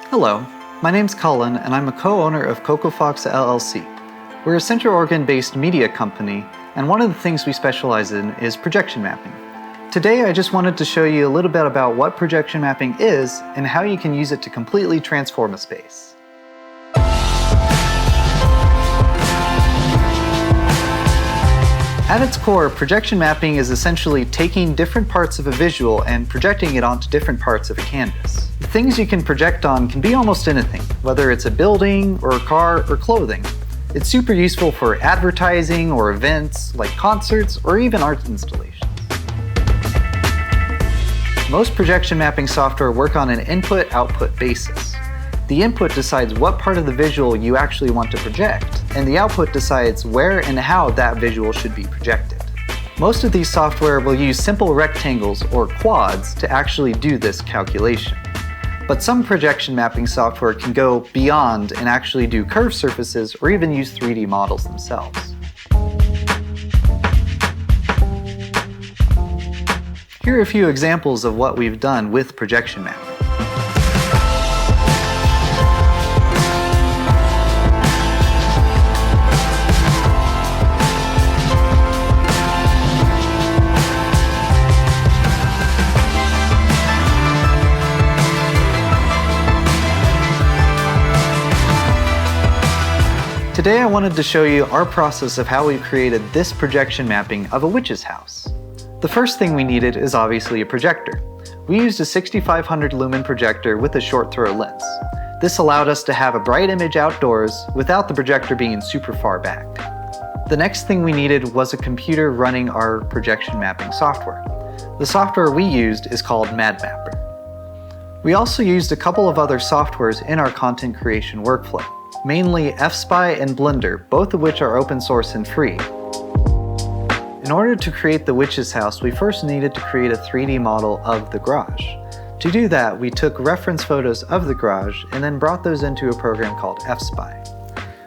Hello, my name's Cullen and I'm a co-owner of Coco Fox LLC. We're a Central Oregon-based media company, and one of the things we specialize in is projection mapping. Today I just wanted to show you a little bit about what projection mapping is and how you can use it to completely transform a space. At its core, projection mapping is essentially taking different parts of a visual and projecting it onto different parts of a canvas. The things you can project on can be almost anything, whether it's a building or a car or clothing. It's super useful for advertising or events like concerts or even art installations. Most projection mapping software work on an input-output basis. The input decides what part of the visual you actually want to project, and the output decides where and how that visual should be projected. Most of these software will use simple rectangles or quads to actually do this calculation. But some projection mapping software can go beyond and actually do curved surfaces or even use 3D models themselves. Here are a few examples of what we've done with projection mapping. Today I wanted to show you our process of how we created this projection mapping of a witch's house. The first thing we needed is obviously a projector. We used a 6500 lumen projector with a short throw lens. This allowed us to have a bright image outdoors without the projector being super far back. The next thing we needed was a computer running our projection mapping software. The software we used is called MadMapper. We also used a couple of other softwares in our content creation workflow, mainly FSpy and Blender, both of which are open source and free. In order to create the witch's house, we first needed to create a 3D model of the garage. To do that, we took reference photos of the garage and then brought those into a program called FSpy.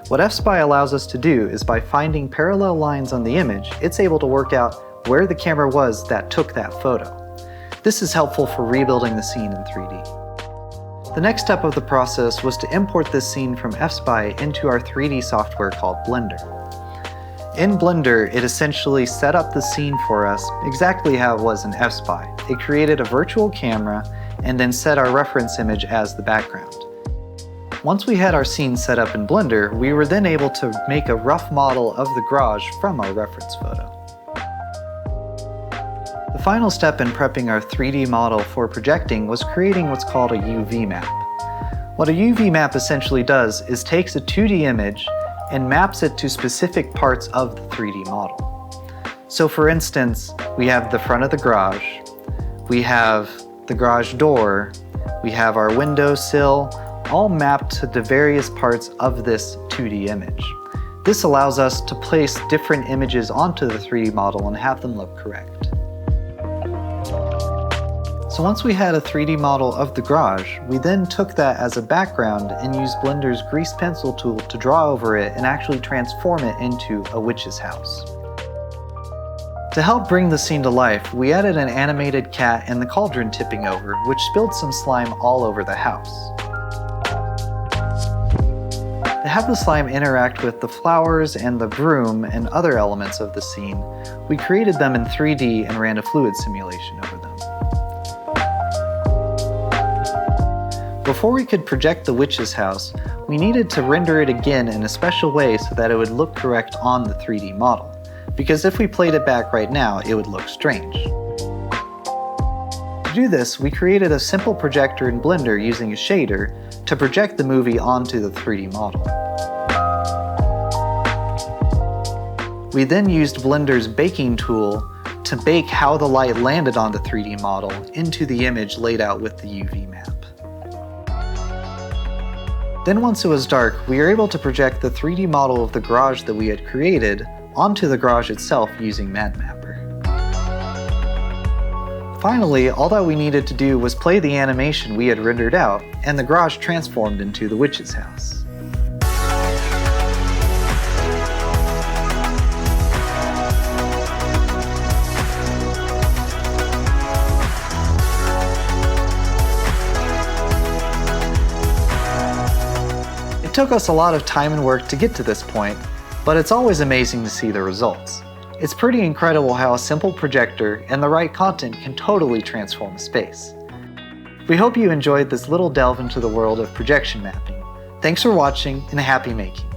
What FSpy allows us to do is by finding parallel lines on the image, it's able to work out where the camera was that took that photo. This is helpful for rebuilding the scene in 3D. The next step of the process was to import this scene from FSpy into our 3D software called Blender. In Blender, it essentially set up the scene for us exactly how it was in FSpy. It created a virtual camera and then set our reference image as the background. Once we had our scene set up in Blender, we were then able to make a rough model of the garage from our reference photo. The final step in prepping our 3D model for projecting was creating what's called a UV map. What a UV map essentially does is takes a 2D image and maps it to specific parts of the 3D model. So for instance, we have the front of the garage, we have the garage door, we have our windowsill, all mapped to the various parts of this 2D image. This allows us to place different images onto the 3D model and have them look correct. So once we had a 3D model of the garage, we then took that as a background and used Blender's grease pencil tool to draw over it and actually transform it into a witch's house. To help bring the scene to life, we added an animated cat and the cauldron tipping over, which spilled some slime all over the house. To have the slime interact with the flowers and the broom and other elements of the scene, we created them in 3D and ran a fluid simulation over them. Before we could project the witch's house, we needed to render it again in a special way so that it would look correct on the 3D model, because if we played it back right now, it would look strange. To do this, we created a simple projector in Blender using a shader to project the movie onto the 3D model. We then used Blender's baking tool to bake how the light landed on the 3D model into the image laid out with the UV map. Then once it was dark, we were able to project the 3D model of the garage that we had created onto the garage itself using MadMapper. Finally, all that we needed to do was play the animation we had rendered out, and the garage transformed into the witch's house. It took us a lot of time and work to get to this point, but it's always amazing to see the results. It's pretty incredible how a simple projector and the right content can totally transform a space. We hope you enjoyed this little delve into the world of projection mapping. Thanks for watching and happy making!